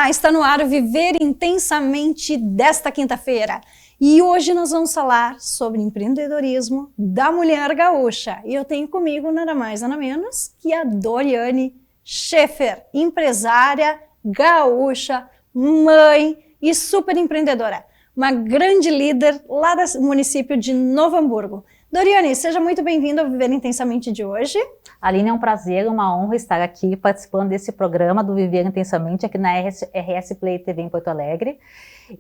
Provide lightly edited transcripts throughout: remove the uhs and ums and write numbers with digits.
Olá, está no ar Viver Intensamente desta quinta-feira. E hoje nós vamos falar sobre empreendedorismo da mulher gaúcha. E eu tenho comigo nada mais nada menos que a Doriane Schaefer, empresária gaúcha, mãe e super empreendedora. Uma grande líder lá do município de Novo Hamburgo. Doriane, seja muito bem-vinda ao Viver Intensamente de hoje. Aline, é um prazer, uma honra estar aqui participando desse programa do Viver Intensamente aqui na RS Play TV em Porto Alegre.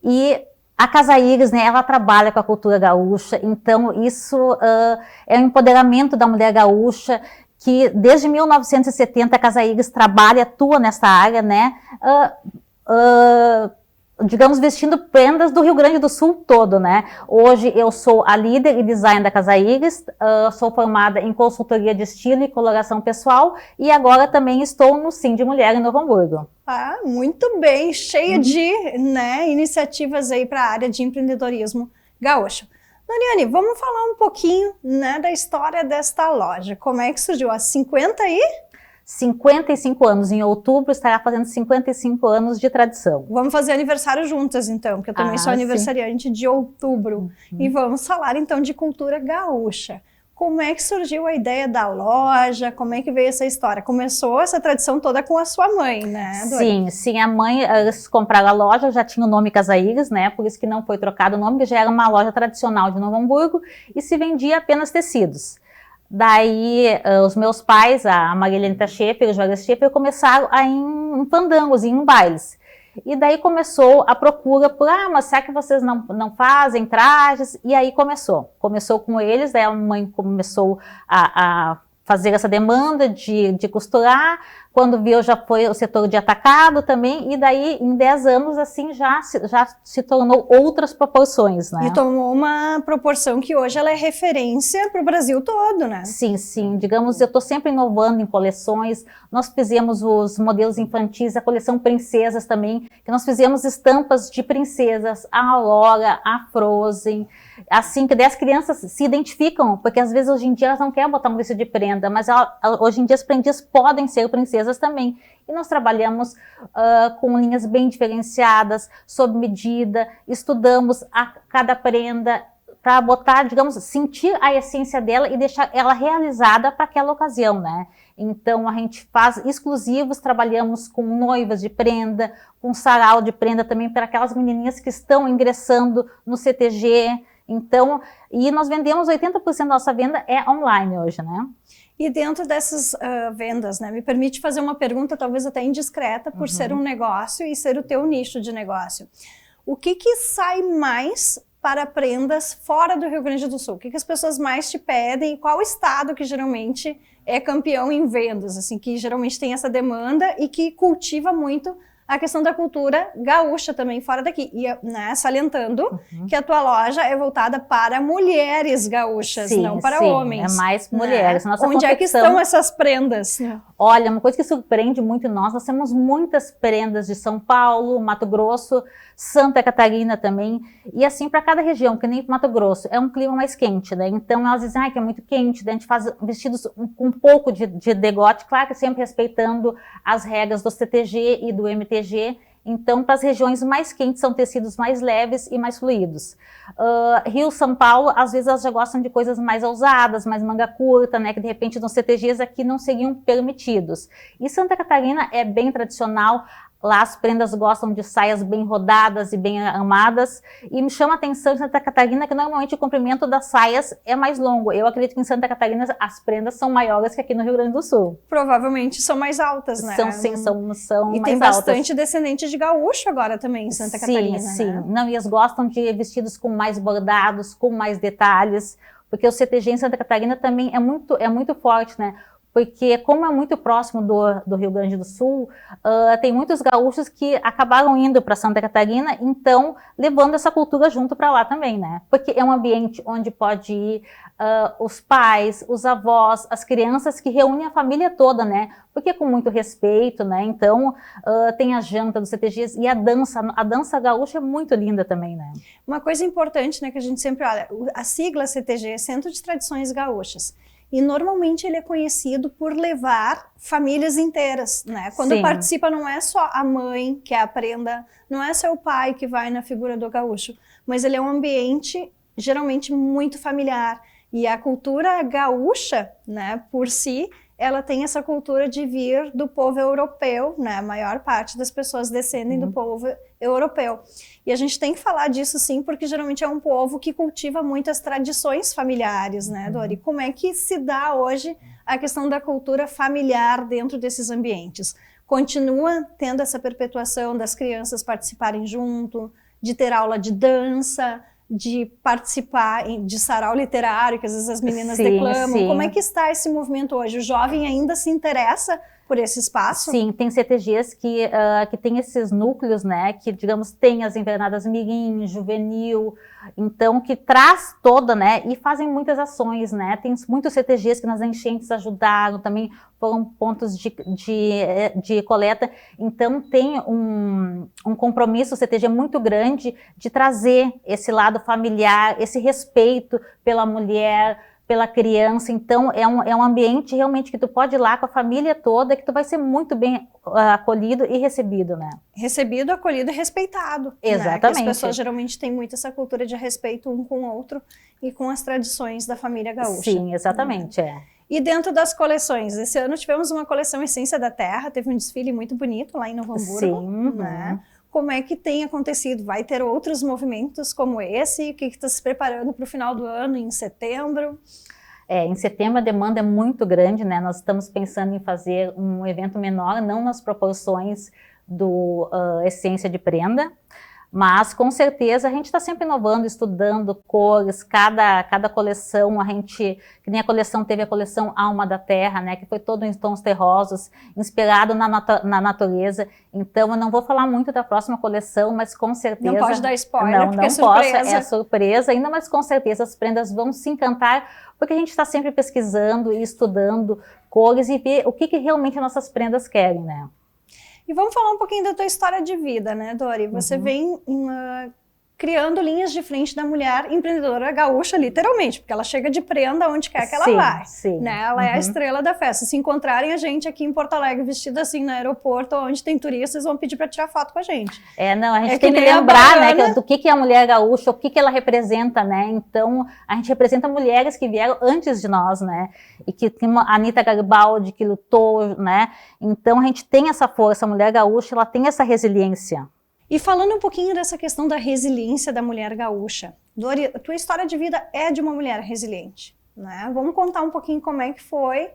E a Casa Iris, né, ela trabalha com a cultura gaúcha, então isso é um empoderamento da mulher gaúcha, que desde 1970 a Casa Iris trabalha, atua nessa área, né, digamos, vestindo prendas do Rio Grande do Sul todo, né? Hoje eu sou a líder e design da Casa Iris, sou formada em consultoria de estilo e coloração pessoal e agora também estou no Sim de Mulher em Novo Hamburgo. Ah, muito bem, cheia de iniciativas aí para a área de empreendedorismo gaúcho. Doriane, vamos falar um pouquinho, né, da história desta loja. Como é que surgiu? Há 55 anos, em outubro estará fazendo 55 anos de tradição. Vamos fazer aniversário juntas então, porque eu também sou aniversariante de outubro. E vamos falar então de cultura gaúcha. Como é que surgiu a ideia da loja? Como é que veio essa história? Começou essa tradição toda com a sua mãe, né, Doriane? Sim, a mãe, eles compraram a loja, já tinha o nome Casa Iris, né, por isso que não foi trocado o nome, que já era uma loja tradicional de Novo Hamburgo e se vendia apenas tecidos. Daí, os meus pais, a Marilena Schaefer e o Jorge Schaefer, começaram a ir em fandangos, em bailes. E daí começou a procura por, mas será que vocês não fazem trajes? E aí começou com eles, daí a mãe começou a fazer essa demanda de costurar, quando viu já foi o setor de atacado também, e daí em 10 anos assim já se tornou outras proporções, né? E tomou uma proporção que hoje ela é referência para o Brasil todo, né? Sim, digamos, eu estou sempre inovando em coleções, nós fizemos os modelos infantis, a coleção Princesas também, que nós fizemos estampas de princesas, a Aurora, a Frozen, assim que 10 crianças se identificam, porque às vezes hoje em dia elas não querem botar um vestido de prenda, mas hoje em dia as prendas podem ser princesas também. E nós trabalhamos com linhas bem diferenciadas, sob medida, estudamos cada prenda para botar, digamos, sentir a essência dela e deixar ela realizada para aquela ocasião, né? Então a gente faz exclusivos, trabalhamos com noivas de prenda, com sarau de prenda também para aquelas menininhas que estão ingressando no CTG. Então, e nós vendemos 80% da nossa venda é online hoje, né? E dentro dessas vendas, né, me permite fazer uma pergunta talvez até indiscreta, por ser um negócio e ser o teu nicho de negócio. O que sai mais para prendas fora do Rio Grande do Sul? O que as pessoas mais te pedem? E qual estado que geralmente é campeão em vendas, assim, que geralmente tem essa demanda e que cultiva muito a questão da cultura gaúcha também fora daqui, e né, salientando que a tua loja é voltada para mulheres gaúchas, não para homens. É mais mulheres. Né? Onde é que estão essas prendas? Olha, uma coisa que surpreende muito nós temos muitas prendas de São Paulo, Mato Grosso, Santa Catarina também, e assim para cada região, que nem Mato Grosso, é um clima mais quente, né? Então elas dizem que é muito quente, daí a gente faz vestidos com um pouco de degote, claro que sempre respeitando as regras do CTG e do MTG. Então, para as regiões mais quentes, são tecidos mais leves e mais fluidos. Rio, São Paulo, às vezes elas já gostam de coisas mais ousadas, mais manga curta, né, que de repente nos CTGs aqui não seriam permitidos. E Santa Catarina é bem tradicional. Lá as prendas gostam de saias bem rodadas e bem amadas. E me chama a atenção em Santa Catarina que normalmente o comprimento das saias é mais longo. Eu acredito que em Santa Catarina as prendas são maiores que aqui no Rio Grande do Sul. Provavelmente são mais altas, né? São sim, são mais altas. E tem bastante descendente de gaúcho agora também em Santa Catarina, Sim. Né? Não, e eles gostam de vestidos com mais bordados, com mais detalhes. Porque o CTG em Santa Catarina também é muito forte, né? Porque como é muito próximo do Rio Grande do Sul, tem muitos gaúchos que acabaram indo para Santa Catarina, então levando essa cultura junto para lá também, né? Porque é um ambiente onde pode ir os pais, os avós, as crianças, que reúnem a família toda, né? Porque é com muito respeito, né? Então tem a janta dos CTGs e a dança gaúcha é muito linda também, né? Uma coisa importante, né, que a gente sempre olha, a sigla CTG é Centro de Tradições Gaúchas. E normalmente ele é conhecido por levar famílias inteiras, né? Quando Sim. participa não é só a mãe que é a prenda, não é só o pai que vai na figura do gaúcho, mas ele é um ambiente geralmente muito familiar. E a cultura gaúcha, né, por si, ela tem essa cultura de vir do povo europeu, né? A maior parte das pessoas descendem do povo europeu. E a gente tem que falar disso sim, porque geralmente é um povo que cultiva muitas tradições familiares, né, Dori? Como é que se dá hoje a questão da cultura familiar dentro desses ambientes? Continua tendo essa perpetuação das crianças participarem junto, de ter aula de dança, de participar de sarau literário, que às vezes as meninas declamam. Sim. Como é que está esse movimento hoje? O jovem ainda se interessa por esse espaço? Sim, tem CTGs que tem esses núcleos, né, que, digamos, tem as invernadas mirim, juvenil, então, que traz toda, né, e fazem muitas ações, né, tem muitos CTGs que nas enchentes ajudaram, também foram pontos de coleta, então tem um compromisso, o CTG muito grande, de trazer esse lado familiar, esse respeito pela mulher, pela criança. Então é um ambiente realmente que tu pode ir lá com a família toda, que tu vai ser muito bem acolhido e recebido, né? Recebido, acolhido e respeitado. Exatamente. Né? Que as pessoas geralmente têm muito essa cultura de respeito um com o outro e com as tradições da família gaúcha. Sim, exatamente, E dentro das coleções, esse ano tivemos uma coleção Essência da Terra, teve um desfile muito bonito lá em Novo Hamburgo. Sim. Né? Como é que tem acontecido? Vai ter outros movimentos como esse? O que está se preparando para o final do ano, em setembro? Em setembro a demanda é muito grande, né? Nós estamos pensando em fazer um evento menor, não nas proporções do Essência de Prenda, mas com certeza a gente está sempre inovando, estudando cores, cada coleção, que nem a coleção teve a coleção Alma da Terra, né, que foi todo em tons terrosos, inspirado na natureza. Então eu não vou falar muito da próxima coleção, mas com certeza... Não pode dar spoiler, não, porque não é surpresa. Posso, é surpresa ainda, mas com certeza as prendas vão se encantar, porque a gente está sempre pesquisando e estudando cores e ver o que realmente nossas prendas querem, né? E vamos falar um pouquinho da tua história de vida, né, Dori? Você vem criando linhas de frente da mulher empreendedora gaúcha, literalmente, porque ela chega de prenda onde quer que ela vai. Sim. Né? Ela é a estrela da festa. Se encontrarem a gente aqui em Porto Alegre vestida assim no aeroporto, onde tem turistas, vão pedir para tirar foto com a gente. A gente tem que lembrar, né, do que é a mulher gaúcha, o que ela representa, né? Então, a gente representa mulheres que vieram antes de nós, né? E que tem a Anita Garibaldi, que lutou, né? Então, a gente tem essa força, a mulher gaúcha, ela tem essa resiliência. E falando um pouquinho dessa questão da resiliência da mulher gaúcha, Dori, a tua história de vida é de uma mulher resiliente, né? Vamos contar um pouquinho como é que foi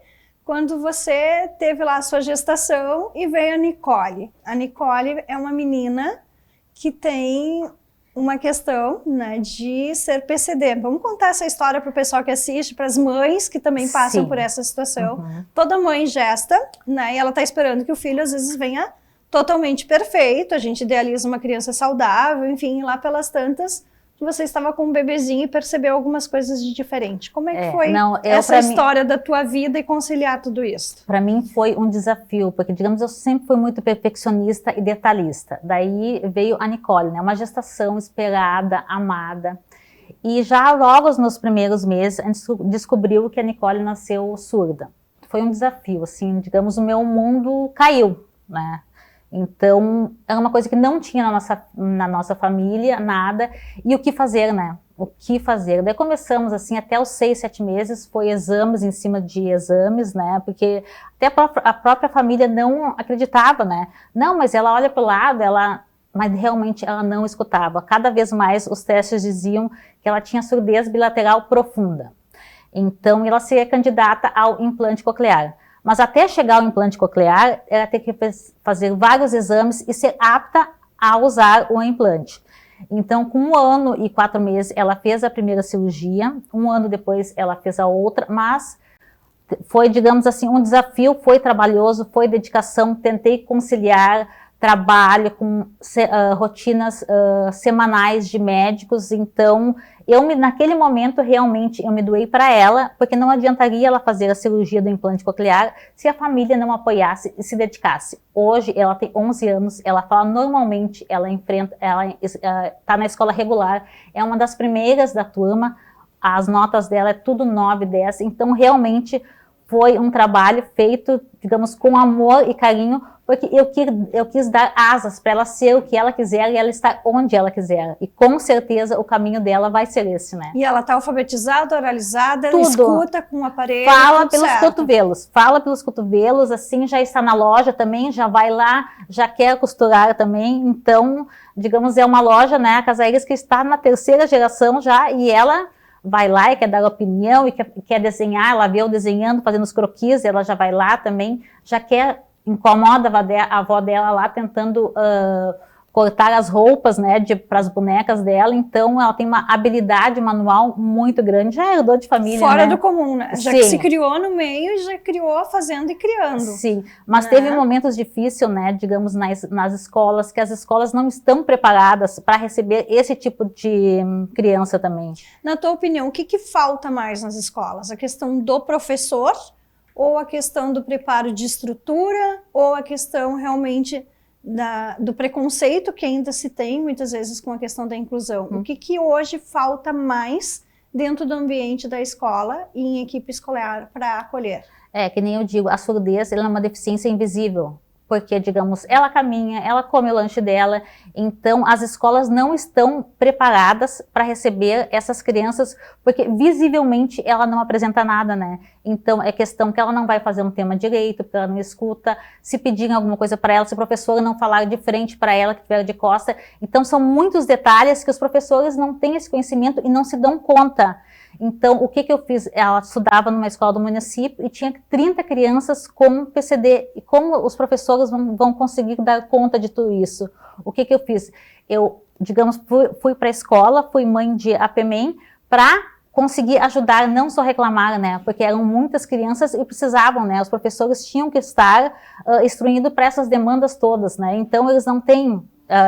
quando você teve lá a sua gestação e veio a Nicole. A Nicole é uma menina que tem uma questão, né, de ser PCD. Vamos contar essa história para o pessoal que assiste, para as mães que também passam por essa situação. Toda mãe gesta, né, e ela está esperando que o filho às vezes venha totalmente perfeito, a gente idealiza uma criança saudável, enfim, lá pelas tantas, você estava com um bebezinho e percebeu algumas coisas de diferente. Como é que foi essa história da tua vida e conciliar tudo isso? Para mim foi um desafio, porque, digamos, eu sempre fui muito perfeccionista e detalhista. Daí veio a Nicole, né, uma gestação esperada, amada. E já logo nos primeiros meses, a gente descobriu que a Nicole nasceu surda. Foi um desafio, assim, digamos, o meu mundo caiu, né? Então, era uma coisa que não tinha na nossa família, nada. E o que fazer, né? O que fazer? Daí começamos, assim, até os 6, 7 meses, foi exames em cima de exames, né? Porque até a própria família não acreditava, né? Não, mas ela olha para o lado, mas realmente ela não escutava. Cada vez mais os testes diziam que ela tinha surdez bilateral profunda. Então, ela seria candidata ao implante coclear. Mas até chegar ao implante coclear, ela tem que fazer vários exames e ser apta a usar o implante. Então, com 1 ano e 4 meses, ela fez a primeira cirurgia, 1 ano depois ela fez a outra, mas foi, digamos assim, um desafio, foi trabalhoso, foi dedicação, tentei conciliar trabalho com rotinas semanais de médicos, então naquele momento realmente eu me doei para ela, porque não adiantaria ela fazer a cirurgia do implante coclear se a família não apoiasse e se dedicasse. Hoje ela tem 11 anos, ela fala normalmente, ela está na escola regular, é uma das primeiras da turma, as notas dela é tudo 9, 10, então realmente foi um trabalho feito, digamos, com amor e carinho, porque eu quis dar asas para ela ser o que ela quiser e ela estar onde ela quiser. E com certeza o caminho dela vai ser esse, né? E ela está alfabetizada, oralizada, ela Tudo. escuta com o aparelho. Fala pelos cotovelos, fala pelos cotovelos, assim, já está na loja também, já vai lá, já quer costurar também. Então, digamos, é uma loja, né, a Casa Iris, que está na 3ª geração já, e ela vai lá e quer dar opinião e quer desenhar, ela vê eu desenhando, fazendo os croquis, ela já vai lá também, já quer, incomoda a avó dela lá tentando cortar as roupas, né, para as bonecas dela, então ela tem uma habilidade manual muito grande, já herdou de família, fora, né? do comum, né? Já que se criou no meio, já criou fazendo e criando. Sim, mas né? Teve momentos difíceis, né, digamos, nas escolas, que as escolas não estão preparadas para receber esse tipo de criança também. Na tua opinião, o que falta mais nas escolas? A questão do professor, ou a questão do preparo de estrutura, ou a questão realmente do preconceito que ainda se tem muitas vezes com a questão da inclusão? O que hoje falta mais dentro do ambiente da escola e em equipe escolar para acolher? Que nem eu digo, a surdez ela é uma deficiência invisível, porque, digamos, ela caminha, ela come o lanche dela, então as escolas não estão preparadas para receber essas crianças, porque visivelmente ela não apresenta nada, né? Então é questão que ela não vai fazer um tema direito, porque ela não escuta, se pedirem alguma coisa para ela, se o professor não falar de frente para ela, que estiver de costa. Então são muitos detalhes que os professores não têm esse conhecimento e não se dão conta. Então, o que eu fiz? Ela estudava numa escola do município e tinha 30 crianças com PCD. E como os professores vão conseguir dar conta de tudo isso? O que eu fiz? Eu, digamos, fui para a escola, fui mãe de APMEM para conseguir ajudar, não só reclamar, né? Porque eram muitas crianças e precisavam, né? Os professores tinham que estar instruindo para essas demandas todas, né? Então, eles não têm,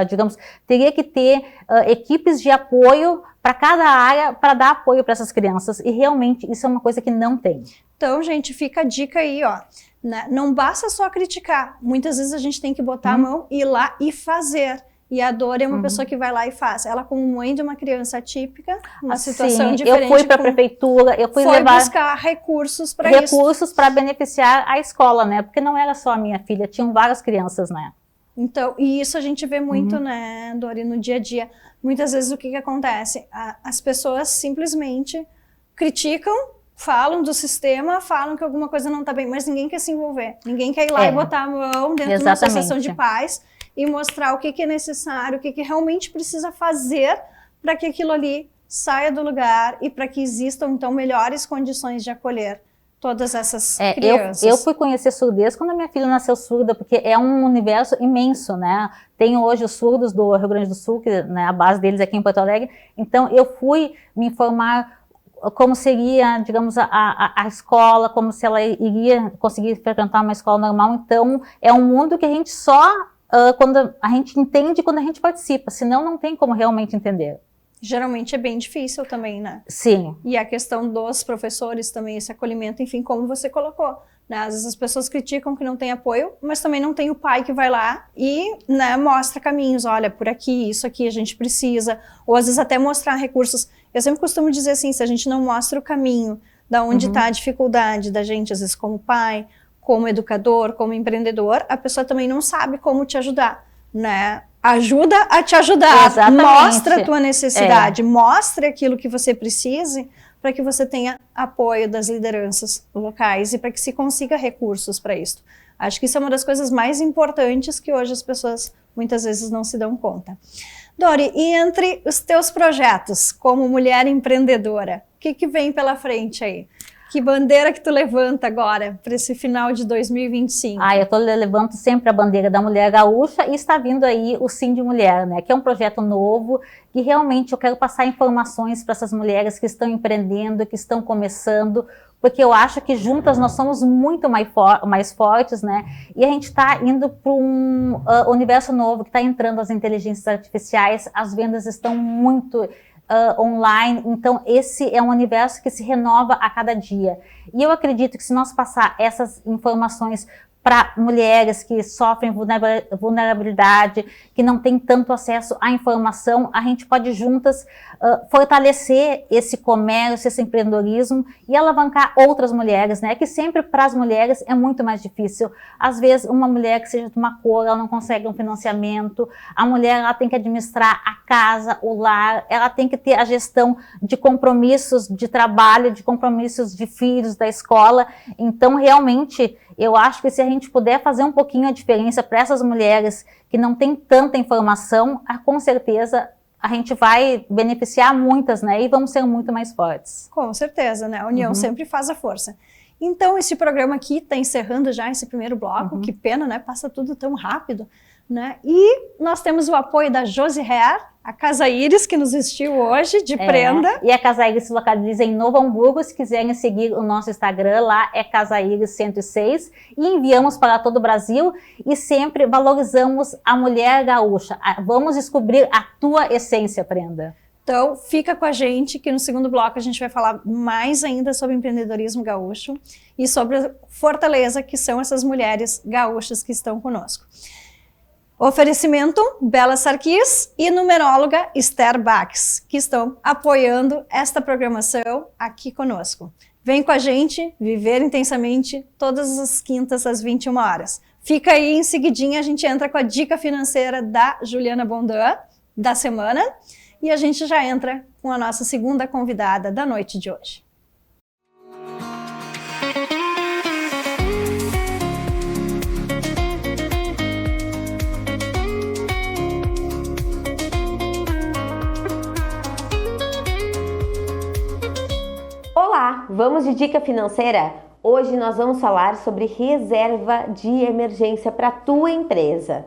digamos, teria que ter equipes de apoio para cada área, para dar apoio para essas crianças, e realmente isso é uma coisa que não tem. Então, gente, fica a dica aí, ó, né? Não basta só criticar, muitas vezes a gente tem que botar a mão, ir lá e fazer. E a Dori é uma pessoa que vai lá e faz. Ela, como mãe de uma criança atípica, uma situação diferente. Eu fui para a prefeitura, eu fui levar buscar recursos para isso. Recursos para beneficiar a escola, né? Porque não era só a minha filha, tinham várias crianças, né? Então, e isso a gente vê muito, né, Dori, no dia a dia. Muitas vezes o que acontece? As pessoas simplesmente criticam, falam do sistema, falam que alguma coisa não está bem, mas ninguém quer se envolver. Ninguém quer ir lá e botar a mão dentro de uma associação de pais e mostrar o que é necessário, o que realmente precisa fazer para que aquilo ali saia do lugar e para que existam, então, melhores condições de acolher todas essas crianças. Eu fui conhecer surdez quando a minha filha nasceu surda, porque é um universo imenso, né? Tem hoje os surdos do Rio Grande do Sul, que, né, a base deles é aqui em Porto Alegre. Então, eu fui me informar como seria, digamos, a escola, como se ela iria conseguir frequentar uma escola normal. Então, é um mundo que a gente só, quando a gente entende, quando a gente participa, senão não tem como realmente entender. Geralmente é bem difícil também, né? Sim. E a questão dos professores também, esse acolhimento, enfim, como você colocou, né? Às vezes as pessoas criticam que não tem apoio, mas também não tem o pai que vai lá e, né, mostra caminhos, olha, por aqui, isso aqui a gente precisa, ou às vezes até mostrar recursos. Eu sempre costumo dizer assim, se a gente não mostra o caminho da onde está a dificuldade da gente, às vezes como pai, como educador, como empreendedor, a pessoa também não sabe como te ajudar, né? Ajuda a te ajudar. Exatamente. Mostra a tua necessidade, mostre aquilo que você precise para que você tenha apoio das lideranças locais e para que se consiga recursos para isso. Acho que isso é uma das coisas mais importantes que hoje as pessoas muitas vezes não se dão conta. Dori, e entre os teus projetos como mulher empreendedora, o que vem pela frente aí? Que bandeira que tu levanta agora para esse final de 2025? Eu levanto sempre a bandeira da mulher gaúcha e está vindo aí o Sim de Mulher, né? Que é um projeto novo que realmente eu quero passar informações para essas mulheres que estão empreendendo, que estão começando, porque eu acho que juntas nós somos muito mais fortes, né? E a gente está indo para um universo novo que está entrando as inteligências artificiais, as vendas estão muito online, então esse é um universo que se renova a cada dia. E eu acredito que se nós passar essas informações para mulheres que sofrem vulnerabilidade, que não têm tanto acesso à informação, a gente pode juntas fortalecer esse comércio, esse empreendedorismo e alavancar outras mulheres, né? Que sempre para as mulheres é muito mais difícil. Às vezes uma mulher que seja de uma cor, ela não consegue um financiamento, a mulher ela tem que administrar a casa, o lar, ela tem que ter a gestão de compromissos de trabalho, de compromissos de filhos, da escola. Então realmente eu acho que se a gente puder fazer um pouquinho a diferença para essas mulheres que não têm tanta informação, com certeza a gente vai beneficiar muitas, né? E vamos ser muito mais fortes. Com certeza, né? A união sempre faz a força. Então, esse programa aqui está encerrando já esse primeiro bloco. Que pena, né? Passa tudo tão rápido, né? E nós temos o apoio da Josi Hair, a Casa Íris, que nos vestiu hoje de prenda. E a Casa Íris se localiza em Novo Hamburgo. Se quiserem seguir o nosso Instagram, lá é Casa Íris 106. E enviamos para todo o Brasil e sempre valorizamos a mulher gaúcha. Vamos descobrir a tua essência, prenda. Então, fica com a gente, que no segundo bloco a gente vai falar mais ainda sobre empreendedorismo gaúcho e sobre a fortaleza que são essas mulheres gaúchas que estão conosco. Oferecimento Bela Sarquis e numeróloga Esther Bax, que estão apoiando esta programação aqui conosco. Vem com a gente, Viver Intensamente, todas as quintas às 21 horas. Fica aí, em seguidinha a gente entra com a dica financeira da Juliana Bondan, da semana, e a gente já entra com a nossa segunda convidada da noite de hoje. Olá, vamos de dica financeira? Hoje nós vamos falar sobre reserva de emergência para a tua empresa.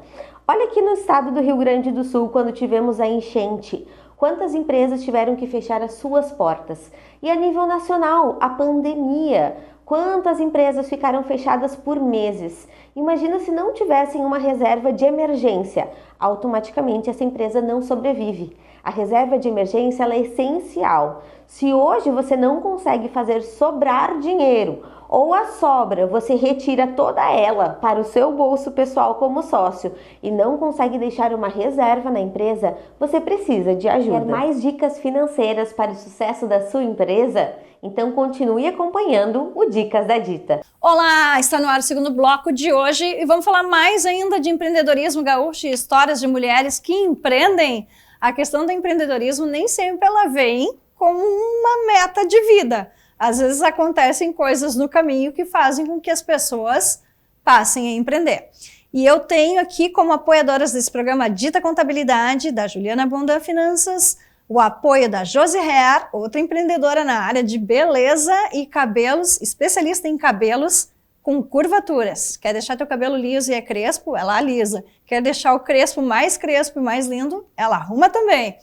Olha aqui no estado do Rio Grande do Sul, quando tivemos a enchente, quantas empresas tiveram que fechar as suas portas? E a nível nacional, a pandemia, quantas empresas ficaram fechadas por meses? Imagina se não tivessem uma reserva de emergência, automaticamente essa empresa não sobrevive. A reserva de emergência ela é essencial. Se hoje você não consegue fazer sobrar dinheiro ou a sobra, você retira toda ela para o seu bolso pessoal como sócio e não consegue deixar uma reserva na empresa, você precisa de ajuda. Quer mais dicas financeiras para o sucesso da sua empresa? Então continue acompanhando o Dicas da Dita. Olá, está no ar o segundo bloco de hoje e vamos falar mais ainda de empreendedorismo gaúcho e histórias de mulheres que empreendem. A questão do empreendedorismo nem sempre ela vem como uma meta de vida. Às vezes acontecem coisas no caminho que fazem com que as pessoas passem a empreender. E eu tenho aqui como apoiadoras desse programa Dita Contabilidade, da Juliana Bondan Finanças, o apoio da Josi Hair, outra empreendedora na área de beleza e cabelos, especialista em cabelos com curvaturas. Quer deixar teu cabelo liso e é crespo? Ela alisa. Quer deixar o crespo e mais lindo? Ela arruma também.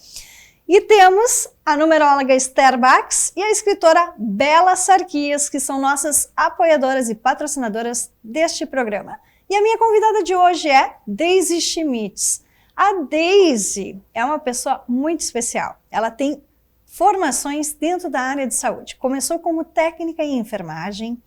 E temos a numeróloga Esther Bax e a escritora Bela Sarquis, que são nossas apoiadoras e patrocinadoras deste programa. E a minha convidada de hoje é Daisy Schmitz. A Daisy é uma pessoa muito especial. Ela tem formações dentro da área de saúde. Começou como técnica em enfermagem,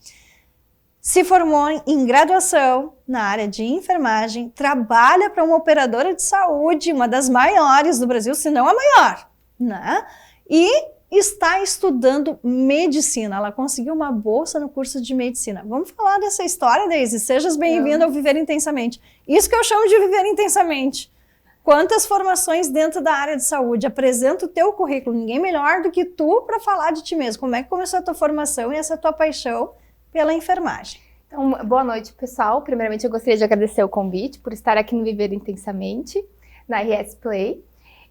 se formou em graduação na área de enfermagem, trabalha para uma operadora de saúde, uma das maiores do Brasil, se não a maior, né? E está estudando medicina. Ela conseguiu uma bolsa no curso de medicina. Vamos falar dessa história, Daisy? Sejas bem-vinda ao Viver Intensamente. Isso que eu chamo de Viver Intensamente. Quantas formações dentro da área de saúde? Apresenta o teu currículo. Ninguém melhor do que tu para falar de ti mesmo. Como é que começou a tua formação e essa tua paixão pela enfermagem? Então, boa noite, pessoal. Primeiramente, eu gostaria de agradecer o convite por estar aqui no Viver Intensamente, na RS Play.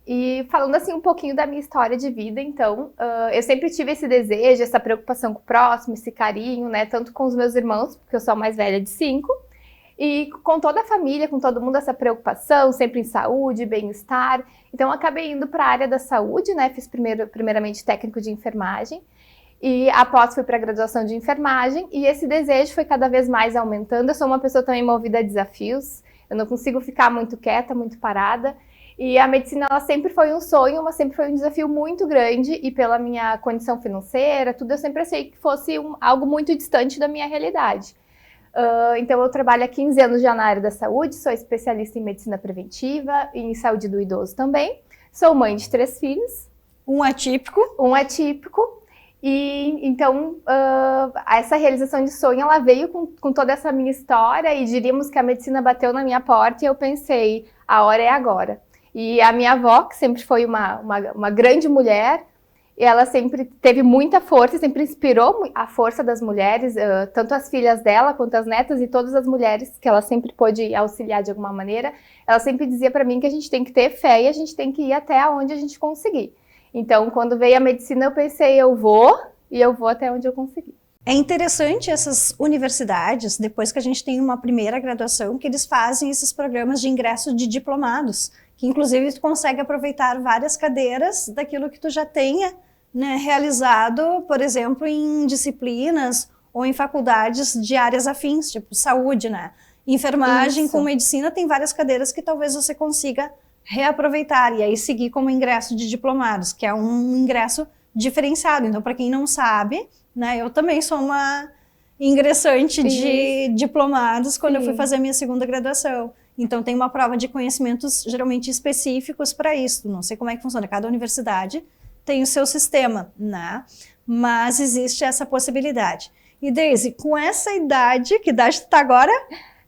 E falando assim um pouquinho da minha história de vida, então, eu sempre tive esse desejo, essa preocupação com o próximo, esse carinho, né? Tanto com os meus irmãos, porque eu sou a mais velha de 5, e com toda a família, com todo mundo, essa preocupação, sempre em saúde, bem-estar. Então, eu acabei indo para a área da saúde, né? Fiz primeiramente técnico de enfermagem. E após fui para a graduação de enfermagem e esse desejo foi cada vez mais aumentando. Eu sou uma pessoa também movida a desafios, eu não consigo ficar muito quieta, muito parada. E a medicina ela sempre foi um sonho, mas sempre foi um desafio muito grande e pela minha condição financeira, tudo eu sempre achei que fosse algo muito distante da minha realidade. Então, eu trabalho há 15 anos já na área da saúde, sou especialista em medicina preventiva e em saúde do idoso também. Sou mãe de 3 filhos. Um atípico. Um atípico. E então, essa realização de sonho, ela veio com toda essa minha história e diríamos que a medicina bateu na minha porta e eu pensei, a hora é agora. E a minha avó, que sempre foi uma grande mulher, ela sempre teve muita força, sempre inspirou a força das mulheres, tanto as filhas dela quanto as netas e todas as mulheres que ela sempre pôde auxiliar de alguma maneira. Ela sempre dizia para mim que a gente tem que ter fé e a gente tem que ir até onde a gente conseguir. Então, quando veio a medicina, eu pensei, eu vou até onde eu conseguir. É interessante essas universidades, depois que a gente tem uma primeira graduação, que eles fazem esses programas de ingresso de diplomados, que inclusive tu consegue aproveitar várias cadeiras daquilo que tu já tenha, né, realizado, por exemplo, em disciplinas ou em faculdades de áreas afins, tipo saúde, né? Enfermagem com medicina tem várias cadeiras que talvez você consiga reaproveitar e aí seguir como ingresso de diplomados, que é um ingresso diferenciado. Então, para quem não sabe, né, eu também sou uma ingressante de diplomados quando eu fui fazer a minha segunda graduação. Então, tem uma prova de conhecimentos geralmente específicos para isso. Não sei como é que funciona, cada universidade tem o seu sistema, né? Mas existe essa possibilidade. E Daisy, com essa idade, que idade tu tá agora?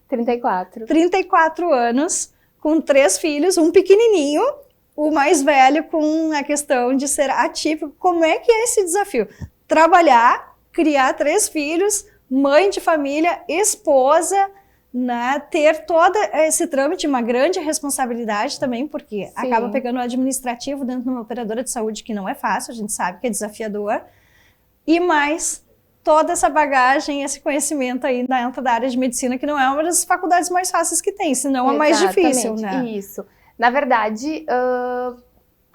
34. 34 anos, com 3 filhos, um pequenininho, o mais velho com a questão de ser atípico. Como é que é esse desafio? Trabalhar, criar 3 filhos, mãe de família, esposa, né, ter todo esse trâmite, uma grande responsabilidade também, porque acaba pegando o administrativo dentro de uma operadora de saúde que não é fácil, a gente sabe que é desafiador, e mais toda essa bagagem, esse conhecimento aí dentro da área de medicina, que não é uma das faculdades mais fáceis que tem, senão a mais difícil, né? Isso. Na verdade,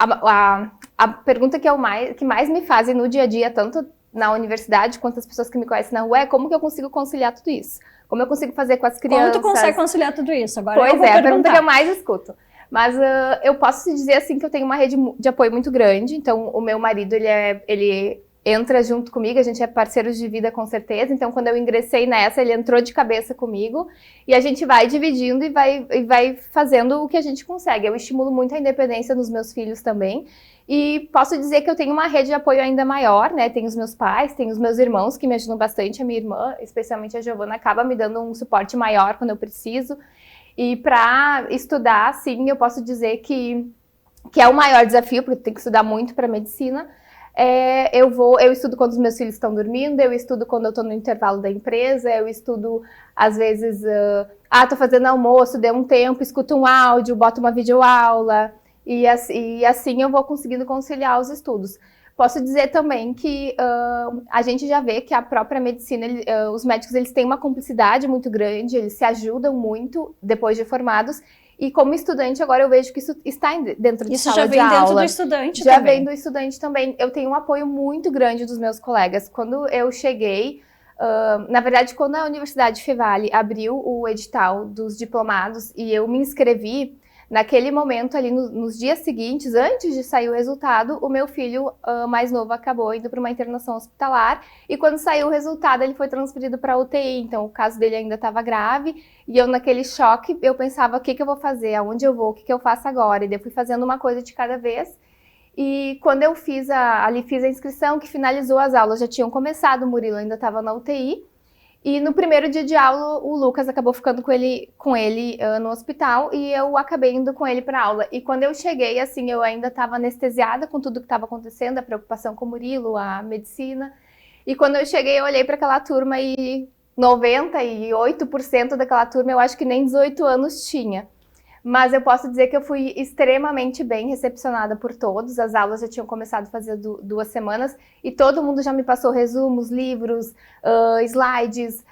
a pergunta que mais me fazem no dia a dia, tanto na universidade quanto as pessoas que me conhecem na rua, é como que eu consigo conciliar tudo isso? Como eu consigo fazer com as crianças? Como tu consegue conciliar tudo isso? Agora pois eu vou é, perguntar. a pergunta que eu mais escuto. Mas eu posso te dizer assim que eu tenho uma rede de apoio muito grande. Então, o meu marido, ele entra junto comigo, a gente é parceiros de vida com certeza. Então, quando eu ingressei nessa, ele entrou de cabeça comigo e a gente vai dividindo e vai fazendo o que a gente consegue. Eu estimulo muito a independência dos meus filhos também. E posso dizer que eu tenho uma rede de apoio ainda maior, né? Tenho os meus pais, tenho os meus irmãos que me ajudam bastante. A minha irmã, especialmente a Giovana, acaba me dando um suporte maior quando eu preciso. E para estudar, sim, eu posso dizer que é o maior desafio, porque tem que estudar muito para medicina. Eu estudo quando os meus filhos estão dormindo, eu estudo quando eu estou no intervalo da empresa, eu estudo, às vezes, tô fazendo almoço, deu um tempo, escuto um áudio, boto uma videoaula. E assim eu vou conseguindo conciliar os estudos. Posso dizer também que a gente já vê que a própria medicina, os médicos, eles têm uma cumplicidade muito grande, eles se ajudam muito depois de formados. E como estudante, agora eu vejo que isso está dentro de sala de aula. Isso já vem dentro do estudante também. Já vem do estudante também. Eu tenho um apoio muito grande dos meus colegas. Quando eu cheguei, na verdade, quando a Universidade Fevale abriu o edital dos diplomados e eu me inscrevi, naquele momento ali, nos dias seguintes, antes de sair o resultado, o meu filho mais novo acabou indo para uma internação hospitalar e quando saiu o resultado ele foi transferido para a UTI, então o caso dele ainda estava grave e eu naquele choque, eu pensava o que eu vou fazer, aonde eu vou, o que eu faço agora, e daí eu fui fazendo uma coisa de cada vez e quando eu fiz a inscrição, que finalizou as aulas, já tinham começado, o Murilo ainda estava na UTI. E no primeiro dia de aula, o Lucas acabou ficando com ele no hospital e eu acabei indo com ele para aula. E quando eu cheguei, assim, eu ainda estava anestesiada com tudo que estava acontecendo, a preocupação com o Murilo, a medicina. E quando eu cheguei, eu olhei para aquela turma e 98% daquela turma, eu acho que nem 18 anos tinha. Mas eu posso dizer que eu fui extremamente bem recepcionada por todos. As aulas já tinham começado a fazer 2 semanas e todo mundo já me passou resumos, livros, slides,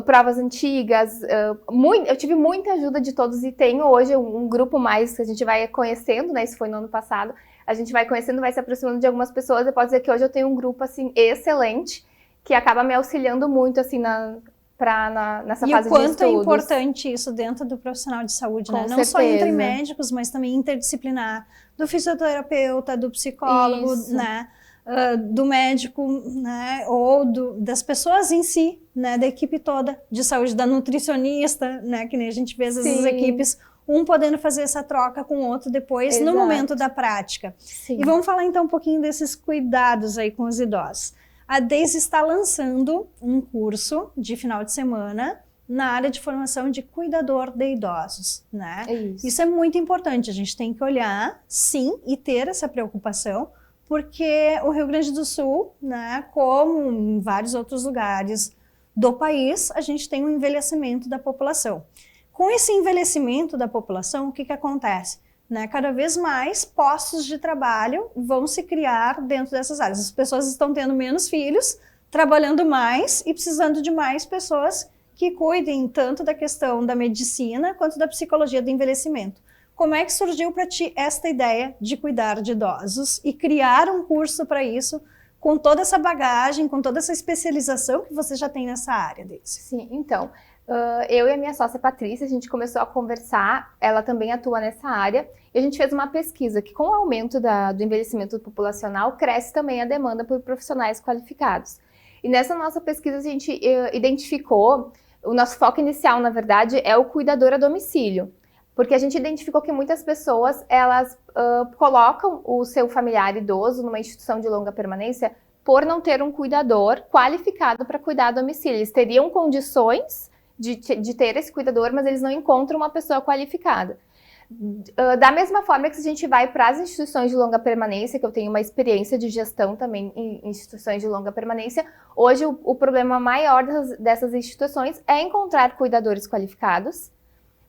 provas antigas. Eu tive muita ajuda de todos e tenho hoje um grupo mais que a gente vai conhecendo, né? Isso foi no ano passado. A gente vai conhecendo, vai se aproximando de algumas pessoas. Eu posso dizer que hoje eu tenho um grupo assim excelente que acaba me auxiliando muito assim nessa fase de estudos. E o quanto é importante isso dentro do profissional de saúde, né? Não só entre médicos, mas também interdisciplinar, do fisioterapeuta, do psicólogo, né? do médico, né, ou das pessoas em si, né, da equipe toda de saúde, da nutricionista, né, que nem a gente vê às vezes as equipes, um podendo fazer essa troca com o outro depois, no momento da prática. Sim. E vamos falar então um pouquinho desses cuidados aí com os idosos. A Daisy está lançando um curso de final de semana na área de formação de cuidador de idosos, né? Isso é muito importante, a gente tem que olhar, sim, e ter essa preocupação, porque o Rio Grande do Sul, né, como em vários outros lugares do país, a gente tem um envelhecimento da população. Com esse envelhecimento da população, o que acontece? Né, cada vez mais postos de trabalho vão se criar dentro dessas áreas. As pessoas estão tendo menos filhos, trabalhando mais e precisando de mais pessoas que cuidem tanto da questão da medicina quanto da psicologia do envelhecimento. Como é que surgiu para ti esta ideia de cuidar de idosos e criar um curso para isso, com toda essa bagagem, com toda essa especialização que você já tem nessa área, Daisy? Sim, então, eu e a minha sócia Patrícia, a gente começou a conversar, ela também atua nessa área, e a gente fez uma pesquisa que com o aumento do envelhecimento populacional, cresce também a demanda por profissionais qualificados. E nessa nossa pesquisa a gente identificou, o nosso foco inicial, na verdade, é o cuidador a domicílio. Porque a gente identificou que muitas pessoas, elas colocam o seu familiar idoso numa instituição de longa permanência por não ter um cuidador qualificado para cuidar a domicílio. Eles teriam condições de ter esse cuidador, mas eles não encontram uma pessoa qualificada. Da mesma forma que se a gente vai para as instituições de longa permanência, que eu tenho uma experiência de gestão também em instituições de longa permanência, hoje o problema maior dessas instituições é encontrar cuidadores qualificados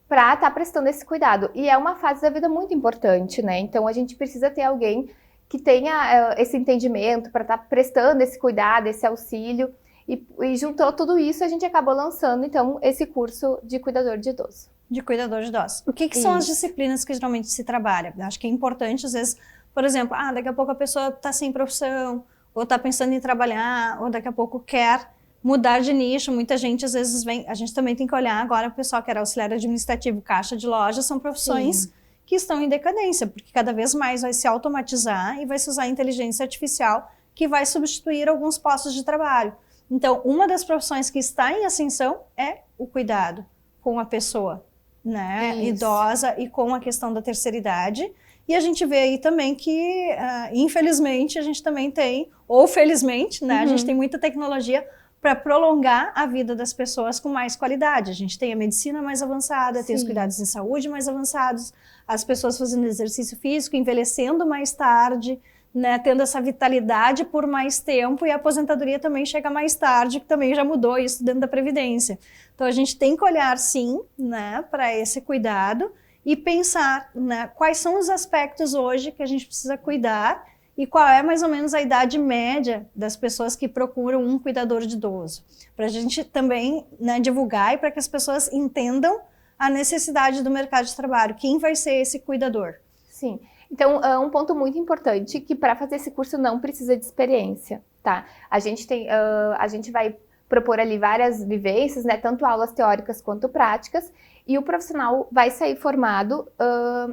para estar prestando esse cuidado. E é uma fase da vida muito importante, né? Então a gente precisa ter alguém que tenha esse entendimento para estar prestando esse cuidado, esse auxílio. E juntou tudo isso, a gente acabou lançando, então, esse curso de cuidador de idoso. De cuidador de idosos. O que são as disciplinas que geralmente se trabalha? Acho que é importante, às vezes, por exemplo, daqui a pouco a pessoa está sem profissão, ou está pensando em trabalhar, ou daqui a pouco quer mudar de nicho. Muita gente, às vezes, a gente também tem que olhar agora, o pessoal que era auxiliar administrativo, caixa de loja, são profissões que estão em decadência, porque cada vez mais vai se automatizar e vai se usar a inteligência artificial que vai substituir alguns postos de trabalho. Então, uma das profissões que está em ascensão é o cuidado com a pessoa, né, idosa, e com a questão da terceira idade. E a gente vê aí também que, infelizmente, a gente também tem, ou felizmente, né, a gente tem muita tecnologia para prolongar a vida das pessoas com mais qualidade. A gente tem a medicina mais avançada, tem os cuidados em saúde mais avançados, as pessoas fazendo exercício físico, envelhecendo mais tarde, né, tendo essa vitalidade por mais tempo, e a aposentadoria também chega mais tarde, que também já mudou isso dentro da Previdência. Então a gente tem que olhar sim, né, para esse cuidado e pensar, né, quais são os aspectos hoje que a gente precisa cuidar e qual é mais ou menos a idade média das pessoas que procuram um cuidador de idoso. Para a gente também, né, divulgar e para que as pessoas entendam a necessidade do mercado de trabalho. Quem vai ser esse cuidador? Sim. Então, um ponto muito importante, que para fazer esse curso não precisa de experiência, tá? A gente vai propor ali várias vivências, né? Tanto aulas teóricas quanto práticas, e o profissional vai sair formado,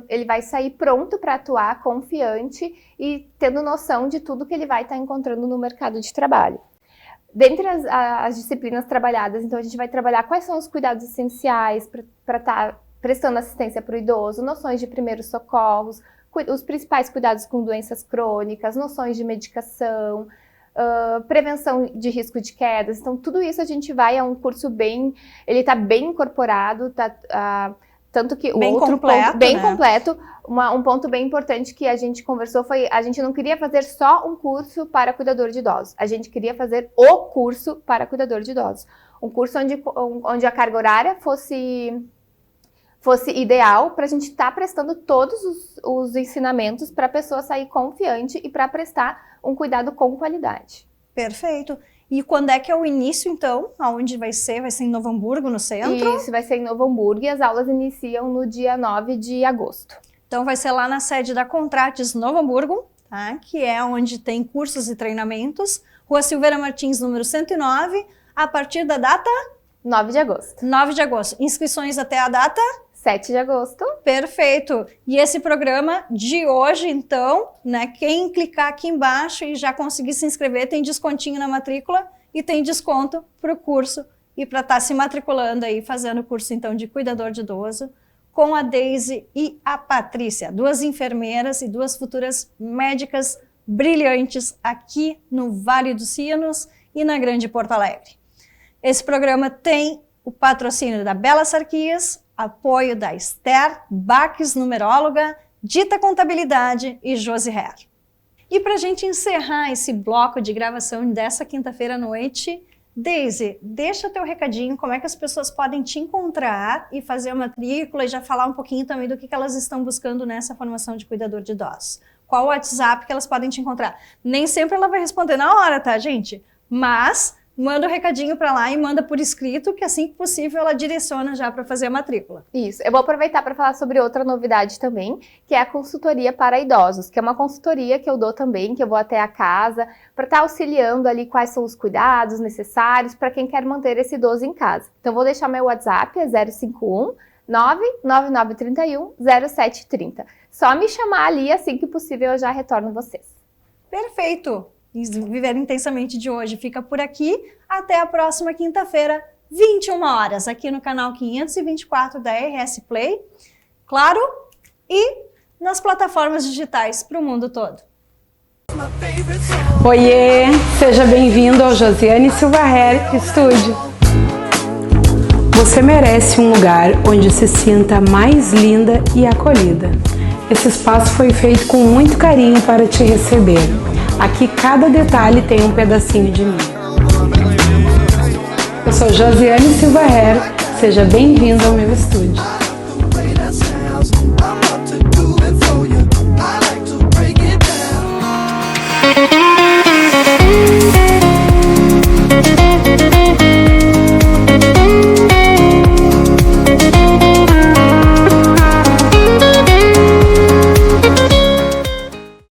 ele vai sair pronto para atuar, confiante e tendo noção de tudo que ele vai estar encontrando no mercado de trabalho. Dentre as disciplinas trabalhadas, então a gente vai trabalhar quais são os cuidados essenciais para estar prestando assistência para o idoso, noções de primeiros socorros, os principais cuidados com doenças crônicas, noções de medicação, prevenção de risco de quedas. Então, tudo isso a gente vai, é um curso ele está bem incorporado, tanto que o outro ponto bem completo, um ponto bem importante que a gente conversou foi, a gente não queria fazer só um curso para cuidador de idosos, a gente queria fazer o curso para cuidador de idosos. Um curso onde a carga horária fosse ideal para a gente estar prestando todos os ensinamentos para a pessoa sair confiante e para prestar um cuidado com qualidade. Perfeito. E quando é que é o início, então? Aonde vai ser? Vai ser em Novo Hamburgo, no centro? Isso, vai ser em Novo Hamburgo, e as aulas iniciam no dia 9 de agosto. Então vai ser lá na sede da Contrates Novo Hamburgo, tá? Que é onde tem cursos e treinamentos. Rua Silveira Martins, número 109, a partir da data? 9 de agosto. 9 de agosto. Inscrições até a data? 7 de agosto. Perfeito. E esse programa de hoje, então, né, quem clicar aqui embaixo e já conseguir se inscrever, tem descontinho na matrícula e tem desconto para o curso e para estar se matriculando aí, fazendo o curso, então, de cuidador de idoso, com a Deise e a Patrícia, 2 enfermeiras e 2 futuras médicas brilhantes aqui no Vale dos Sinos e na Grande Porto Alegre. Esse programa tem o patrocínio da Bela Sarquias, apoio da Esther Baques, numeróloga, Dita Contabilidade e Josi Herr. E para a gente encerrar esse bloco de gravação dessa quinta-feira à noite, Deise, deixa teu recadinho, como é que as pessoas podem te encontrar e fazer a matrícula e já falar um pouquinho também do que elas estão buscando nessa formação de cuidador de idosos. Qual o WhatsApp que elas podem te encontrar? Nem sempre ela vai responder na hora, tá, gente? Mas manda o recadinho para lá e manda por escrito, que assim que possível ela direciona já para fazer a matrícula. Isso, eu vou aproveitar para falar sobre outra novidade também, que é a consultoria para idosos, que é uma consultoria que eu dou também, que eu vou até a casa, para estar auxiliando ali quais são os cuidados necessários para quem quer manter esse idoso em casa. Então vou deixar meu WhatsApp, é 051 99931 0730. Só me chamar ali, assim que possível eu já retorno vocês. Perfeito! Viver Intensamente de hoje fica por aqui. Até a próxima quinta-feira, 21 horas, aqui no canal 524 da RS Play, claro, e nas plataformas digitais para o mundo todo. Oiê, seja bem-vindo ao Josiane Silva Herr Studio. Você merece um lugar onde se sinta mais linda e acolhida. Esse espaço foi feito com muito carinho para te receber. Aqui cada detalhe tem um pedacinho de mim. Eu sou Josiane Silva Herr, seja bem-vindo ao meu estúdio.